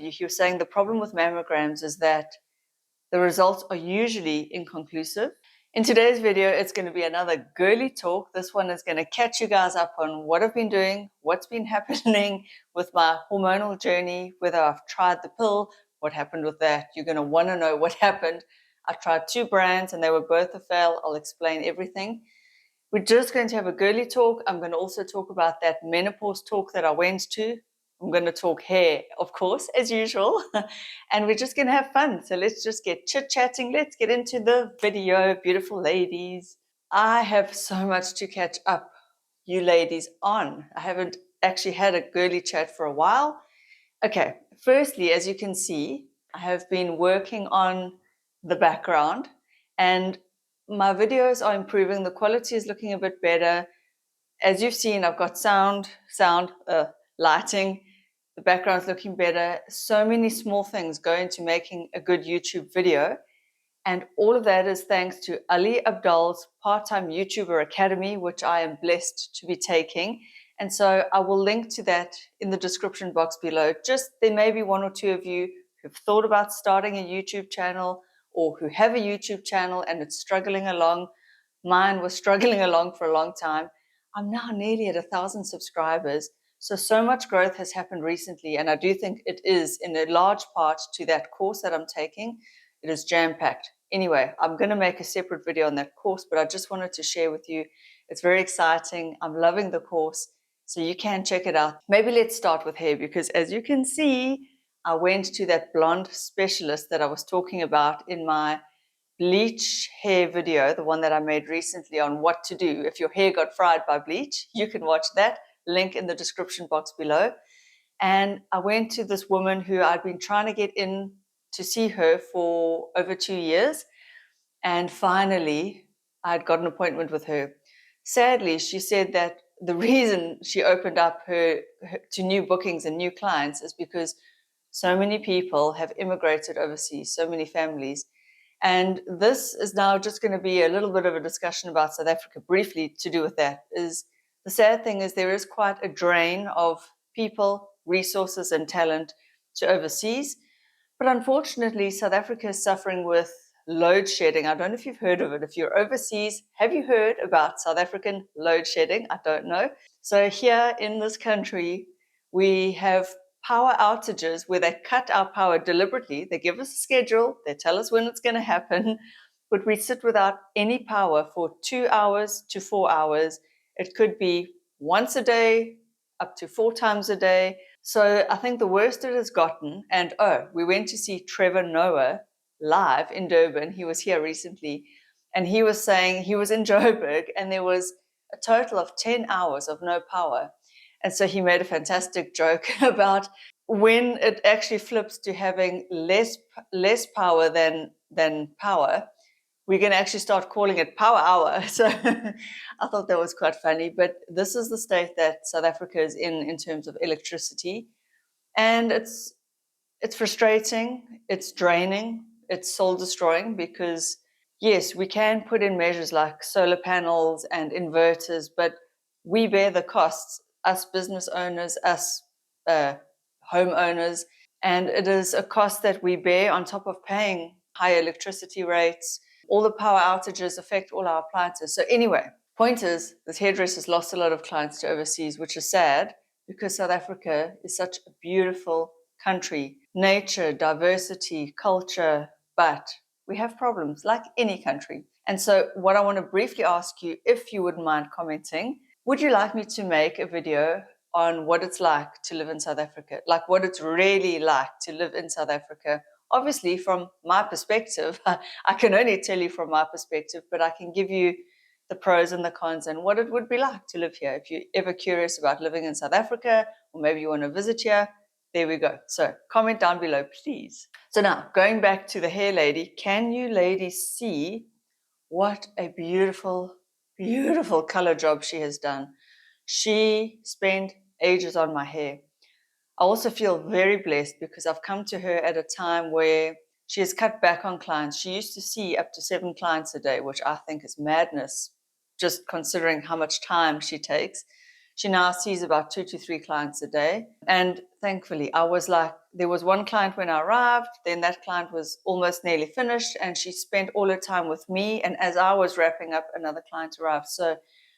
he was saying the problem with mammograms is that the results are usually inconclusive. In today's video, it's going to be another girly talk. This one is going to catch you guys up on what I've been doing, what's been happening with my hormonal journey, whether I've tried the pill, what happened with that. You're going to want to know what happened. I tried 2 brands and they were both a fail. I'll explain everything. We're just going to have a girly talk. I'm going to also talk about that menopause talk that I went to. I'm going to talk hair, of course, as usual. And we're just going to have fun. So let's just get chit-chatting. Let's get into the video, beautiful ladies. I have so much to catch up you ladies on. I haven't actually had a girly chat for a while. Okay, firstly, as you can see, I have been working on the background and my videos are improving. The quality is looking a bit better. As you've seen, I've got sound, lighting. The background's looking better. So many small things go into making a good YouTube video. And all of that is thanks to Ali Abdaal's part-time YouTuber Academy, which I am blessed to be taking. And so I will link to that in the description box below. Just there may be 1 or 2 of you who've thought about starting a YouTube channel or who have a YouTube channel and it's struggling along. Mine was struggling along for a long time. I'm now nearly at 1,000 subscribers. So much growth has happened recently. And I do think it is in a large part to that course that I'm taking. It is jam-packed. Anyway, I'm going to make a separate video on that course, but I just wanted to share with you. It's very exciting. I'm loving the course. So you can check it out. Maybe let's start with hair because as you can see, I went to that blonde specialist that I was talking about in my bleach hair video, the one that I made recently on what to do if your hair got fried by bleach. You can watch that, link in the description box below. And I went to this woman who I'd been trying to get in to see her for over 2 years. And finally, I'd got an appointment with her. Sadly, she said that the reason she opened up her to new bookings and new clients is because so many people have immigrated overseas, so many families. And this is now just going to be a little bit of a discussion about South Africa briefly to do with that. Is the sad thing is there is quite a drain of people, resources and talent to overseas. But unfortunately, South Africa is suffering with load shedding. I don't know if you've heard of it. If you're overseas, have you heard about South African load shedding? I don't know. So here in this country, we have power outages where they cut our power deliberately. They give us a schedule. They tell us when it's going to happen. But we sit without any power for 2 hours to 4 hours. It could be once a day, up to 4 times a day. So I think the worst it has gotten, and we went to see Trevor Noah live in Durban. He was here recently, and he was saying he was in Joburg, and there was a total of 10 hours of no power. And so he made a fantastic joke about when it actually flips to having less power than power, we're going to actually start calling it power hour. So I thought that was quite funny. But this is the state that South Africa is in terms of electricity. And it's frustrating, it's draining, it's soul destroying because, yes, we can put in measures like solar panels and inverters, but we bear the costs, us business owners, us homeowners, and it is a cost that we bear on top of paying higher electricity rates. All the power outages affect all our appliances. So anyway, point is, this hairdresser's lost a lot of clients to overseas, which is sad because South Africa is such a beautiful country, nature, diversity, culture, but we have problems like any country. And so what I want to briefly ask you, if you wouldn't mind commenting, would you like me to make a video on what it's like to live in South Africa, like what it's really like to live in South Africa? Obviously, from my perspective, I can only tell you from my perspective, but I can give you the pros and the cons and what it would be like to live here. If you're ever curious about living in South Africa, or maybe you want to visit here, there we go. So comment down below, please. So now, going back to the hair lady, can you ladies see what a beautiful, beautiful color job she has done? She spent ages on my hair. I also feel very blessed because I've come to her at a time where she has cut back on clients. She used to see up to 7 clients a day, which I think is madness, just considering how much time she takes. She now sees about 2 to 3 clients a day. And thankfully, I was like, there was one client when I arrived, then that client was almost nearly finished, and she spent all her time with me. And as I was wrapping up, another client arrived. So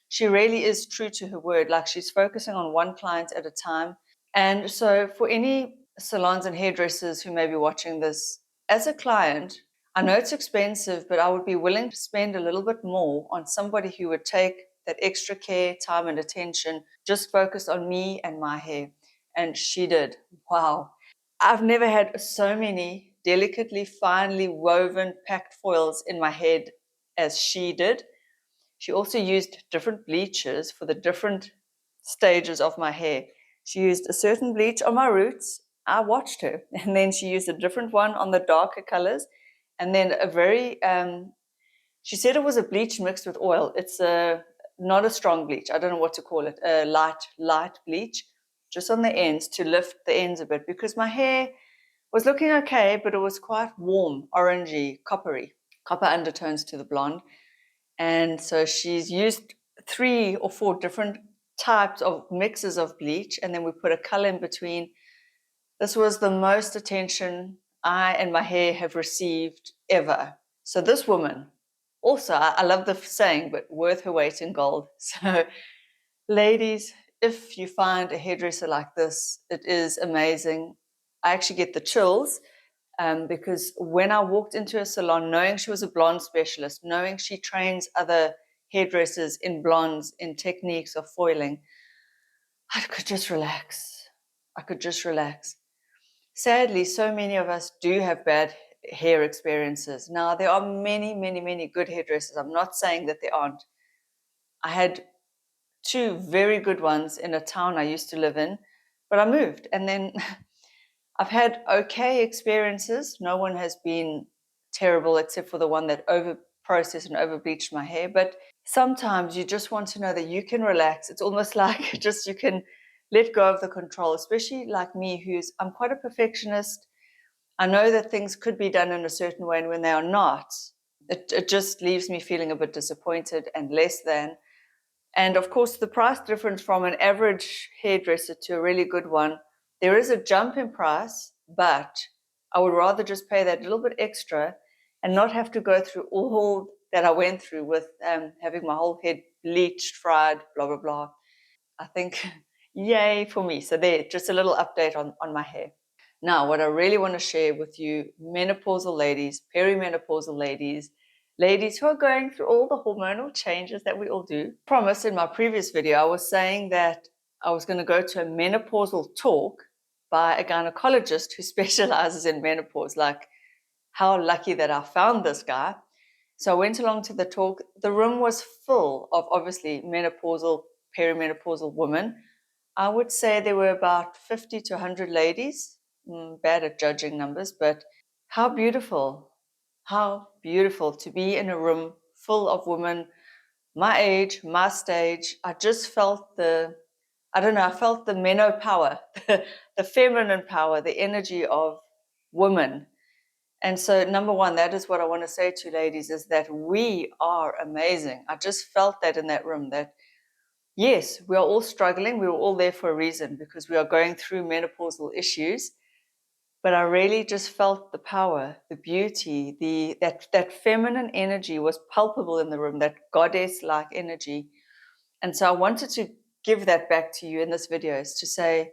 she really is true to her word. Like, she's focusing on one client at a time. And so for any salons and hairdressers who may be watching this, as a client, I know it's expensive, but I would be willing to spend a little bit more on somebody who would take that extra care, time, and attention, just focused on me and my hair. And she did. Wow. I've never had so many delicately, finely woven packed foils in my head as she did. She also used different bleaches for the different stages of my hair. She used a certain bleach on my roots. I watched her. And then she used a different one on the darker colors. And then a very, she said it was a bleach mixed with oil. It's not a strong bleach. I don't know what to call it. A light bleach, just on the ends to lift the ends a bit, because my hair was looking okay, but it was quite warm, orangey, copper undertones to the blonde. And so she's used 3 or 4 different types of mixes of bleach, and then we put a color in between. This was the most attention I and my hair have received ever. So this woman, also, I love the saying, but worth her weight in gold. So ladies, if you find a hairdresser like this, it is amazing. I actually get the chills. Because when I walked into a salon, knowing she was a blonde specialist, knowing she trains other hairdressers in blondes, in techniques of foiling, I could just relax. I could just relax. Sadly, so many of us do have bad hair experiences. Now, there are many, many, many good hairdressers. I'm not saying that there aren't. I had 2 very good ones in a town I used to live in, but I moved, and then I've had okay experiences. No one has been terrible except for the one that over-processed and over-bleached my hair. But sometimes you just want to know that you can relax. It's almost like just you can let go of the control, especially like me, I'm quite a perfectionist. I know that things could be done in a certain way, and when they are not, it just leaves me feeling a bit disappointed and less than. And of course, the price difference from an average hairdresser to a really good one, there is a jump in price, but I would rather just pay that little bit extra and not have to go through all that I went through with having my whole head bleached, fried, blah, blah, blah. I think, yay for me. So there, just a little update on my hair. Now, what I really want to share with you, menopausal ladies, perimenopausal ladies, ladies who are going through all the hormonal changes that we all do. Promise, in my previous video, I was saying that I was going to go to a menopausal talk by a gynecologist who specializes in menopause. Like, how lucky that I found this guy. So I went along to the talk. The room was full of obviously menopausal, perimenopausal women. I would say there were about 50 to 100 ladies. Bad at judging numbers, but how beautiful to be in a room full of women my age, my stage. I just felt I felt the meno power, the feminine power, the energy of women. And so, number one, that is what I want to say to you ladies, is that we are amazing. I just felt that in that room, that yes, we are all struggling. We were all there for a reason, because we are going through menopausal issues. But I really just felt the power, the beauty, that feminine energy was palpable in the room, that goddess-like energy. And so I wanted to give that back to you in this video, is to say,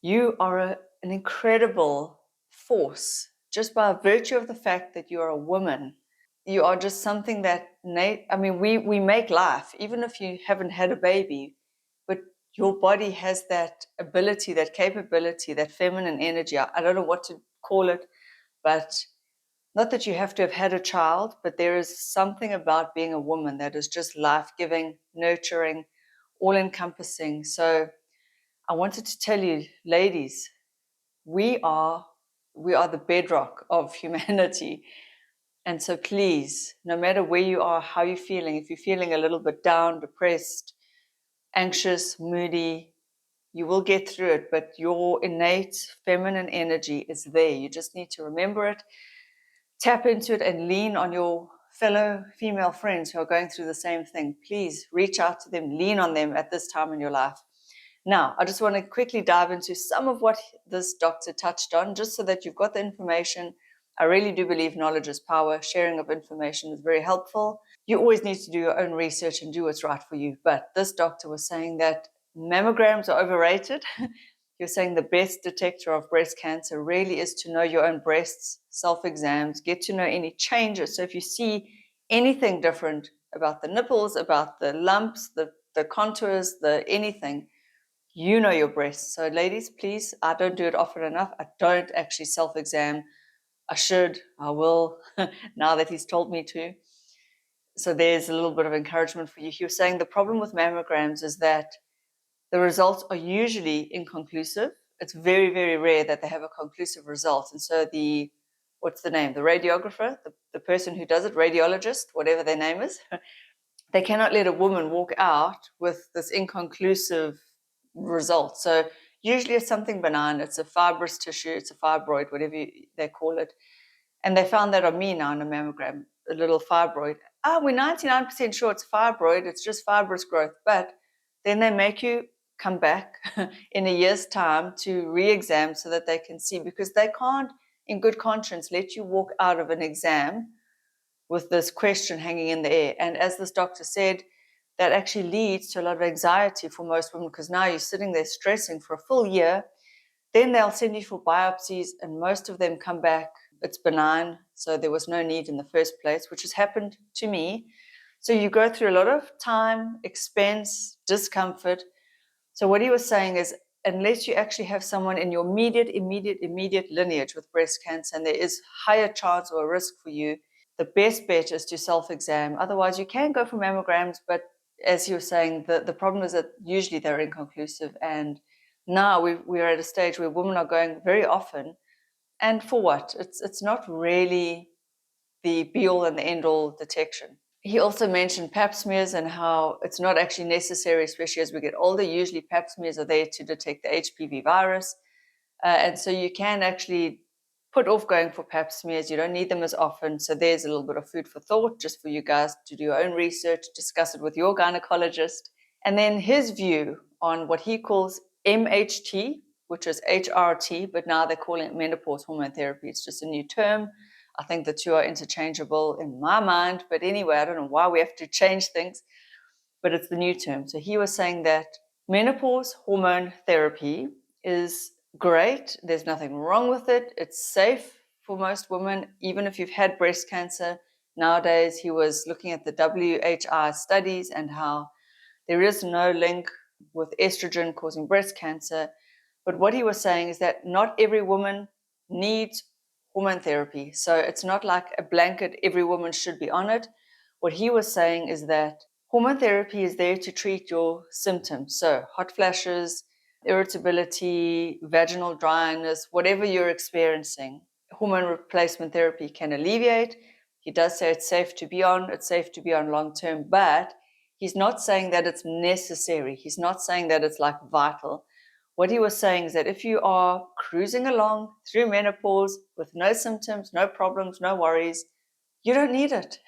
you are an incredible force just by virtue of the fact that you are a woman. You are just something that, we make life, even if you haven't had a baby, but your body has that ability, that capability, that feminine energy. I don't know what to call it, but not that you have to have had a child, but there is something about being a woman that is just life-giving, nurturing, all-encompassing. So I wanted to tell you, ladies, we are the bedrock of humanity. And so please, no matter where you are, how you're feeling, if you're feeling a little bit down, depressed, anxious, moody, you will get through it, but your innate feminine energy is there. You just need to remember it, tap into it, and lean on your fellow female friends who are going through the same thing, please reach out to them, lean on them at this time in your life. Now, I just want to quickly dive into some of what this doctor touched on, just so that you've got the information. I really do believe knowledge is power. Sharing of information is very helpful. You always need to do your own research and do what's right for you. But this doctor was saying that mammograms are overrated. You're saying the best detector of breast cancer really is to know your own breasts, self-exams, get to know any changes. So if you see anything different about the nipples, about the lumps, the contours, the anything, you know your breasts. So ladies, please, I don't do it often enough. I don't actually self-exam. I should, I will, now that he's told me to. So there's a little bit of encouragement for you. He was saying the problem with mammograms is that the results are usually inconclusive. It's very, very rare that they have a conclusive result. And so what's the name? The radiographer, the person who does it, radiologist, whatever their name is, they cannot let a woman walk out with this inconclusive result. So usually it's something benign. It's a fibrous tissue, it's a fibroid, whatever they call it. And they found that on me now in a mammogram, a little fibroid. We're 99% sure it's fibroid, it's just fibrous growth. But then they make you come back in a year's time to re-exam so that they can see, because they can't, in good conscience, let you walk out of an exam with this question hanging in the air. And as this doctor said, that actually leads to a lot of anxiety for most women, because now you're sitting there stressing for a full year. Then they'll send you for biopsies, and most of them come back, it's benign, so there was no need in the first place, which has happened to me. So you go through a lot of time, expense, discomfort. So what he was saying is, unless you actually have someone in your immediate lineage with breast cancer, and there is higher chance or a risk for you, the best bet is to self-exam. Otherwise, you can go for mammograms, but as you were saying, the problem is that usually they're inconclusive. And now we're at a stage where women are going very often. And for what? It's not really the be-all and the end-all detection. He also mentioned Pap smears and how it's not actually necessary, especially as we get older. Usually Pap smears are there to detect the HPV virus. And so you can actually put off going for Pap smears. You don't need them as often. So there's a little bit of food for thought just for you guys to do your own research, discuss it with your gynecologist. And then his view on what he calls MHT, which is HRT, but now they're calling it menopause hormone therapy. It's just a new term. I think the two are interchangeable in my mind. But anyway, I don't know why we have to change things, but it's the new term. So he was saying that menopause hormone therapy is great. There's nothing wrong with it. It's safe for most women, even if you've had breast cancer. Nowadays, he was looking at the WHI studies and how there is no link with estrogen causing breast cancer. But what he was saying is that not every woman needs hormone therapy. So it's not like a blanket, every woman should be on it. What he was saying is that hormone therapy is there to treat your symptoms. So hot flashes, irritability, vaginal dryness, whatever you're experiencing, hormone replacement therapy can alleviate. He does say it's safe to be on long term, but he's not saying that it's necessary. He's not saying that it's like vital. What he was saying is that if you are cruising along through menopause with no symptoms, no problems, no worries, you don't need it.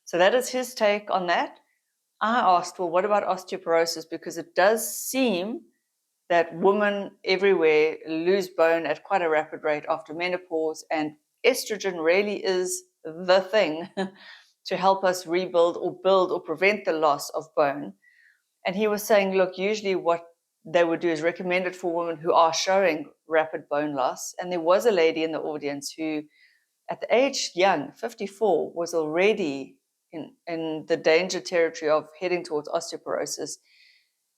So that is his take on that. I asked, well, what about osteoporosis? Because it does seem that women everywhere lose bone at quite a rapid rate after menopause, and estrogen really is the thing to help us rebuild or build or prevent the loss of bone. And he was saying, look, usually what they would do is recommend it for women who are showing rapid bone loss. And there was a lady in the audience who, at the age young, 54, was already in the danger territory of heading towards osteoporosis.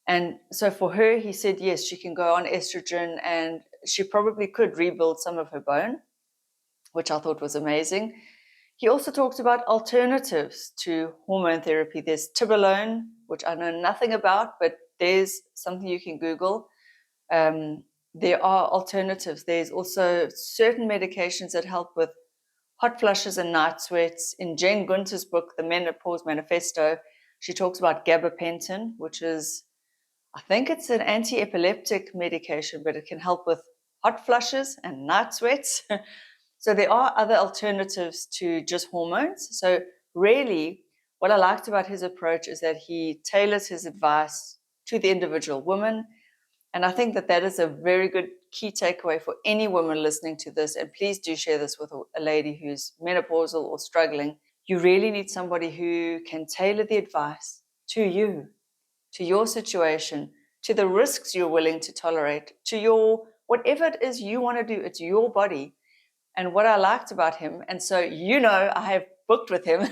And so for her, he said, yes, she can go on estrogen and she probably could rebuild some of her bone, which I thought was amazing. He also talked about alternatives to hormone therapy. There's tibolone, which I know nothing about, but there's something you can Google. There are alternatives. There's also certain medications that help with hot flushes and night sweats. In Jane Gunter's book, The Menopause Manifesto, she talks about gabapentin, which is, I think it's an anti-epileptic medication, but it can help with hot flushes and night sweats. So there are other alternatives to just hormones. So really, what I liked about his approach is that he tailors his advice to the individual woman. And I think that that is a very good key takeaway for any woman listening to this. And please do share this with a lady who's menopausal or struggling. You really need somebody who can tailor the advice to you, to your situation, to the risks you're willing to tolerate, to your whatever it is you want to do. It's your body. And what I liked about him, and so I have booked with him.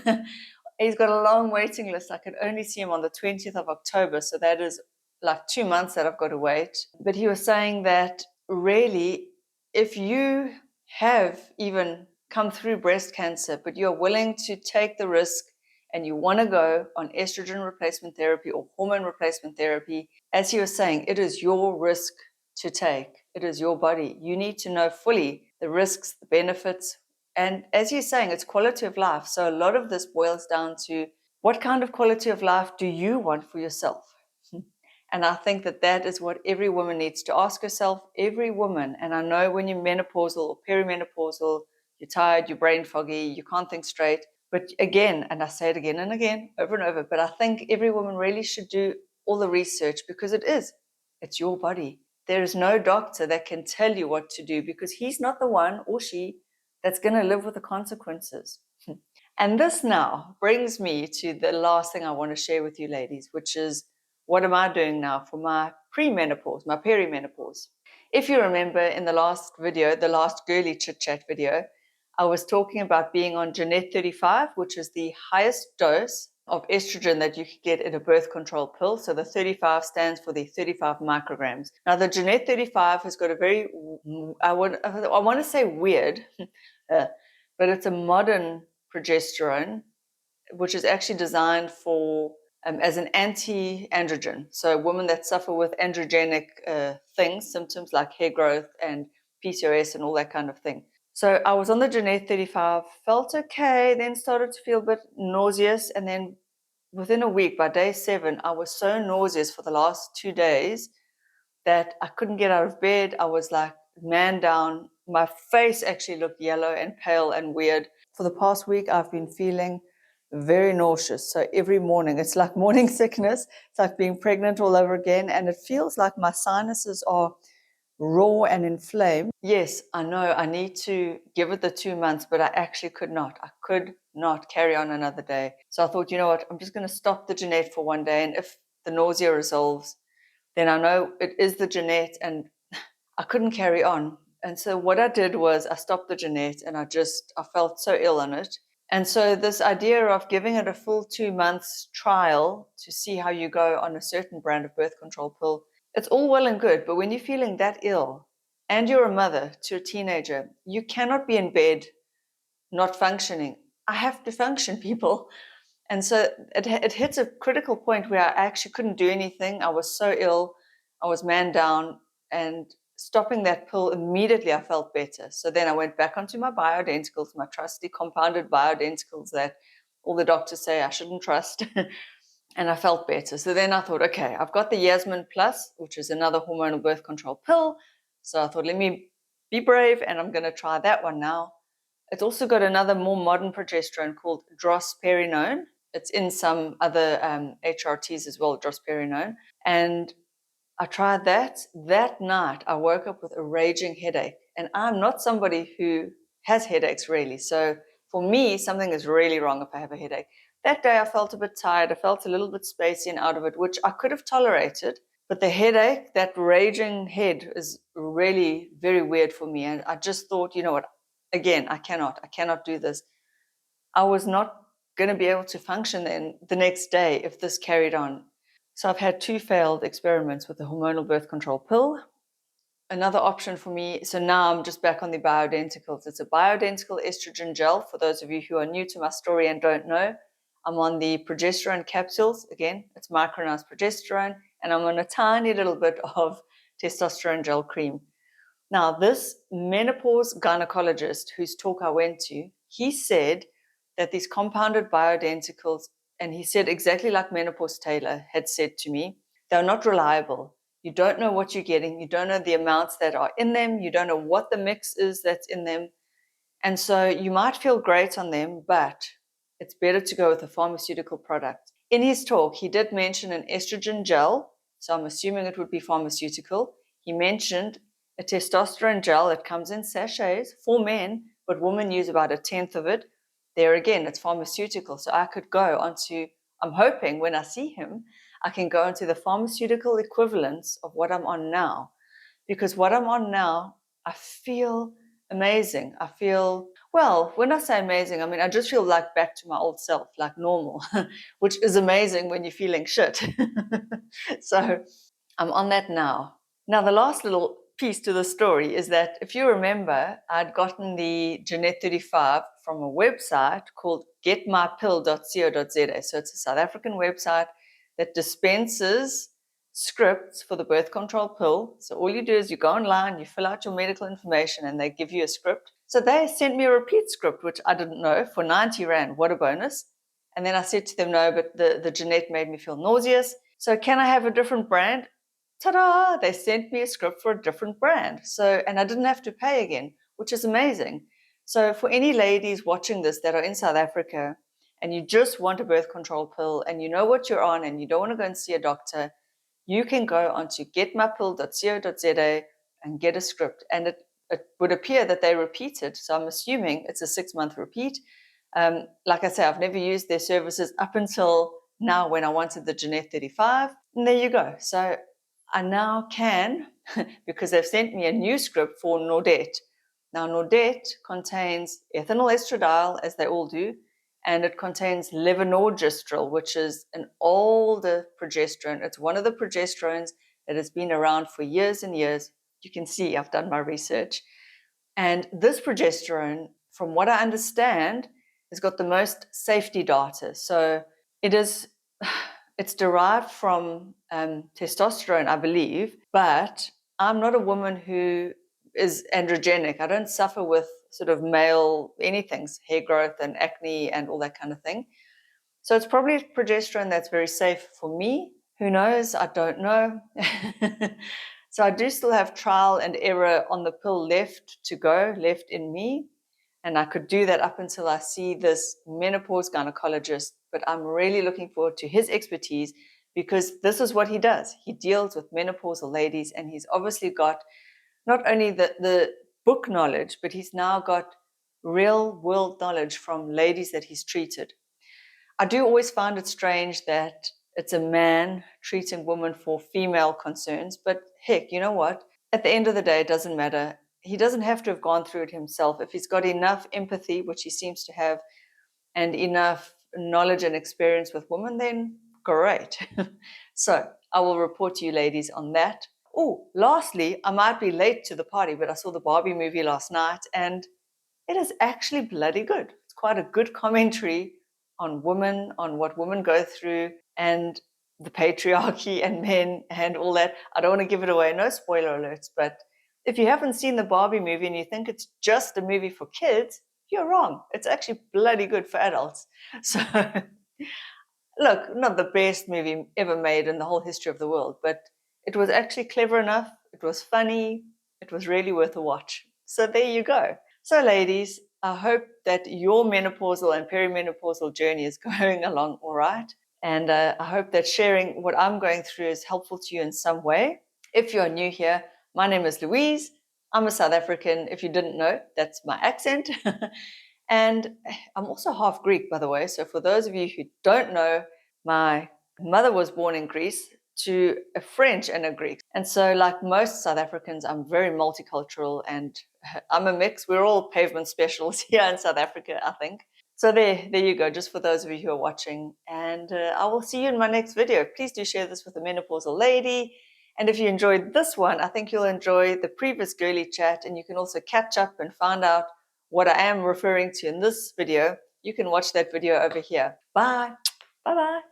He's got a long waiting list. I could only see him on the 20th of October. So that is like 2 months that I've got to wait. But he was saying that really, if you have even come through breast cancer, but you're willing to take the risk and you want to go on estrogen replacement therapy or hormone replacement therapy, as he was saying, it is your risk to take. It is your body. You need to know fully the risks, the benefits. And as you're saying, it's quality of life. So a lot of this boils down to what kind of quality of life do you want for yourself? And I think that that is what every woman needs to ask herself, every woman. And I know when you're menopausal or perimenopausal, you're tired, you're brain foggy, you can't think straight. But again, and I say it again and again, over and over, but I think every woman really should do all the research because it's your body. There is no doctor that can tell you what to do because he's not the one or she that's going to live with the consequences. And this now brings me to the last thing I want to share with you ladies, which is what am I doing now for my premenopause, my perimenopause? If you remember in the last video, the last girly chit chat video, I was talking about being on Genet 35, which is the highest dose of estrogen that you could get in a birth control pill. So the 35 stands for the 35 micrograms. Now the Genet 35 has got a very, I want to say weird, but it's a modern progesterone, which is actually designed for as an anti-androgen. So women that suffer with androgenic symptoms like hair growth and PCOS and all that kind of thing. So I was on the Genet 35, felt okay, then started to feel a bit nauseous. And then within a week, by day 7, I was so nauseous for the last 2 days that I couldn't get out of bed. I was like man down. My face actually looked yellow and pale and weird. For the past week, I've been feeling very nauseous. So every morning, it's like morning sickness. It's like being pregnant all over again. And it feels like my sinuses are raw and inflamed. Yes, I know I need to give it the 2 months, but I actually could not. I could not carry on another day. So I thought, you know what, I'm just going to stop the Genet for one day. And if the nausea resolves, then I know it is the Genet and I couldn't carry on. And so what I did was I stopped the Genet and I felt so ill on it. And so this idea of giving it a full 2 months trial to see how you go on a certain brand of birth control pill, it's all well and good. But when you're feeling that ill and you're a mother to a teenager, you cannot be in bed not functioning. I have to function, people. And so it hits a critical point where I actually couldn't do anything. I was so ill. I was man down. And stopping that pill, immediately I felt better. So then I went back onto my bioidenticals, my trusty compounded bioidenticals that all the doctors say I shouldn't trust. And I felt better. So then I thought, okay, I've got the Yasmin Plus, which is another hormonal birth control pill. So I thought, let me be brave and I'm going to try that one now. It's also got another more modern progesterone called drospirenone. It's in some other HRTs as well, drospirenone. And I tried that. That night, I woke up with a raging headache. And I'm not somebody who has headaches really. So for me, something is really wrong if I have a headache. That day, I felt a bit tired. I felt a little bit spacey and out of it, which I could have tolerated. But the headache, that raging head, is really very weird for me. And I just thought, you know what? Again, I cannot do this. I was not going to be able to function then the next day if this carried on. So I've had 2 failed experiments with the hormonal birth control pill. Another option for me, so now I'm just back on the bioidenticals. It's a bioidentical estrogen gel. For those of you who are new to my story and don't know, I'm on the progesterone capsules. Again, it's micronized progesterone, and I'm on a tiny little bit of testosterone gel cream. Now, this menopause gynecologist whose talk I went to, he said that these compounded bioidenticals, and he said exactly like Menopause Taylor had said to me, they're not reliable. You don't know what you're getting. You don't know the amounts that are in them. You don't know what the mix is that's in them. And so you might feel great on them, but it's better to go with a pharmaceutical product. In his talk, he did mention an estrogen gel, so I'm assuming it would be pharmaceutical. He mentioned a testosterone gel that comes in sachets for men, but women use about 1/10 of it. There again, it's pharmaceutical, so I could go onto, I'm hoping when I see him, I can go into the pharmaceutical equivalents of what I'm on now. Because what I'm on now, I feel amazing. I feel, well, when I say amazing, I mean, I just feel like back to my old self, like normal, which is amazing when you're feeling shit. So I'm on that now. Now, the last little piece to the story is that if you remember, I'd gotten the Jeanette 35 from a website called getmypill.co.za. So it's a South African website that dispenses scripts for the birth control pill. So all you do is you go online, you fill out your medical information, and they give you a script. So they sent me a repeat script, which I didn't know, for 90 Rand. What a bonus. And then I said to them, no, but the Jeanette made me feel nauseous. So can I have a different brand? Ta-da! They sent me a script for a different brand. So, and I didn't have to pay again, which is amazing. So for any ladies watching this that are in South Africa and you just want a birth control pill and you know what you're on and you don't want to go and see a doctor, you can go onto getmypill.co.za and get a script. And it would appear that they repeat it. So I'm assuming it's a 6-month repeat. Like I say, I've never used their services up until now when I wanted the Jeanette 35. And there you go. So I now can, because they've sent me a new script for Nordette. Now, Nordette contains ethinyl estradiol, as they all do, and it contains levonorgestrel, which is an older progesterone. It's one of the progesterones that has been around for years and years. You can see I've done my research. And this progesterone, from what I understand, has got the most safety data. So it's derived from testosterone, I believe, but I'm not a woman who is androgenic. I don't suffer with sort of male anythings, hair growth and acne and all that kind of thing. So it's probably progesterone that's very safe for me. Who knows? I don't know. So I do still have trial and error on the pill left to go, left in me. And I could do that up until I see this menopause gynecologist. But I'm really looking forward to his expertise because this is what he does. He deals with menopausal ladies, and he's obviously got not only the book knowledge, but he's now got real world knowledge from ladies that he's treated. I do always find it strange that it's a man treating women for female concerns, but heck, you know what? At the end of the day, it doesn't matter. He doesn't have to have gone through it himself. If he's got enough empathy, which he seems to have, and enough knowledge and experience with women, then great. So I will report to you ladies on that. Oh, lastly, I might be late to the party, but I saw the Barbie movie last night, and it is actually bloody good. It's quite a good commentary on women, on what women go through, and the patriarchy and men and all that. I don't want to give it away, no spoiler alerts, but if you haven't seen the Barbie movie and you think it's just a movie for kids, you're wrong. It's actually bloody good for adults. So, look, not the best movie ever made in the whole history of the world, but it was actually clever enough. It was funny. It was really worth a watch. So there you go. So ladies, I hope that your menopausal and perimenopausal journey is going along all right. And I hope that sharing what I'm going through is helpful to you in some way. If you're new here, my name is Louise. I'm a South African. If you didn't know, that's my accent. And I'm also half Greek, by the way. So for those of you who don't know, my mother was born in Greece to a French and a Greek. And so like most South Africans, I'm very multicultural and I'm a mix. We're all pavement specials here in South Africa, I think. So there you go, just for those of you who are watching. And I will see you in my next video. Please do share this with a menopausal lady. And if you enjoyed this one, I think you'll enjoy the previous girly chat, and you can also catch up and find out what I am referring to in this video. You can watch that video over here. Bye. Bye-bye.